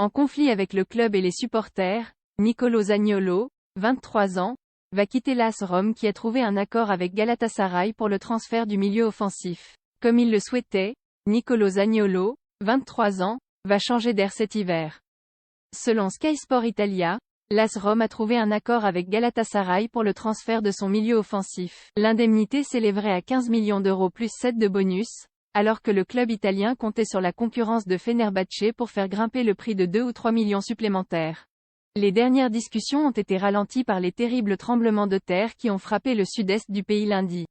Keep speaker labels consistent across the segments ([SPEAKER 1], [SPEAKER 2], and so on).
[SPEAKER 1] En conflit avec le club et les supporters, Nicolo Zaniolo, 23 ans, va quitter l'AS Rome qui a trouvé un accord avec Galatasaray pour le transfert du milieu offensif. Comme il le souhaitait, Nicolo Zaniolo, 23 ans, va changer d'air cet hiver. Selon Sky Sport Italia, l'AS Rome a trouvé un accord avec Galatasaray pour le transfert de son milieu offensif. L'indemnité s'élèverait à 15 millions d'euros plus 7 de bonus, alors que le club italien comptait sur la concurrence de Fenerbahçe pour faire grimper le prix de 2 ou 3 millions supplémentaires. Les dernières discussions ont été ralenties par les terribles tremblements de terre qui ont frappé le sud-est du pays lundi.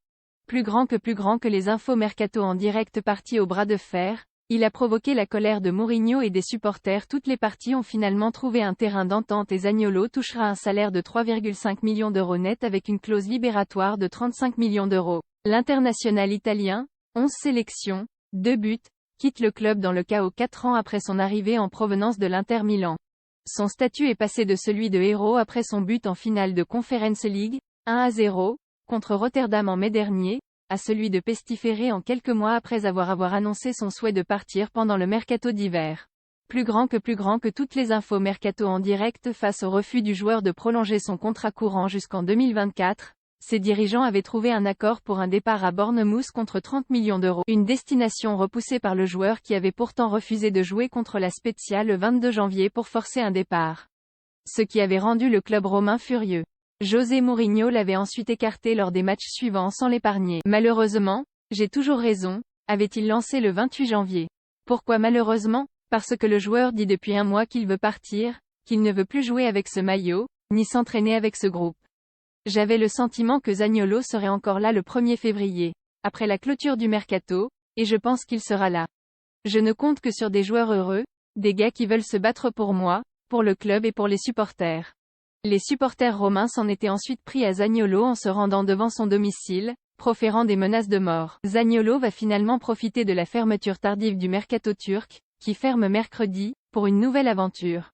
[SPEAKER 1] Plus grand que les infos mercato en direct partis au bras de fer, il a provoqué la colère de Mourinho et des supporters. Toutes les parties ont finalement trouvé un terrain d'entente et Zaniolo touchera un salaire de 3,5 millions d'euros net avec une clause libératoire de 35 millions d'euros. L'international italien, 11 sélections, 2 buts, quitte le club dans le chaos 4 ans après son arrivée en provenance de l'Inter Milan. Son statut est passé de celui de héros après son but en finale de Conference League, 1-0, contre Rotterdam en mai dernier, à celui de pestiféré en quelques mois après avoir annoncé son souhait de partir pendant le mercato d'hiver. Plus grand que toutes les infos mercato en direct face au refus du joueur de prolonger son contrat courant jusqu'en 2024, ses dirigeants avaient trouvé un accord pour un départ à Bournemouth contre 30 millions d'euros, une destination repoussée par le joueur qui avait pourtant refusé de jouer contre la Spezia le 22 janvier pour forcer un départ. Ce qui avait rendu le club romain furieux. José Mourinho l'avait ensuite écarté lors des matchs suivants sans l'épargner. Malheureusement, j'ai toujours raison, avait-il lancé le 28 janvier. Pourquoi malheureusement? Parce que le joueur dit depuis un mois qu'il veut partir, qu'il ne veut plus jouer avec ce maillot, ni s'entraîner avec ce groupe. J'avais le sentiment que Zaniolo serait encore là le 1er février, après la clôture du mercato, et je pense qu'il sera là. Je ne compte que sur des joueurs heureux, des gars qui veulent se battre pour moi, pour le club et pour les supporters. Les supporters romains s'en étaient ensuite pris à Zaniolo en se rendant devant son domicile, proférant des menaces de mort. Zaniolo va finalement profiter de la fermeture tardive du mercato turc, qui ferme mercredi, pour une nouvelle aventure.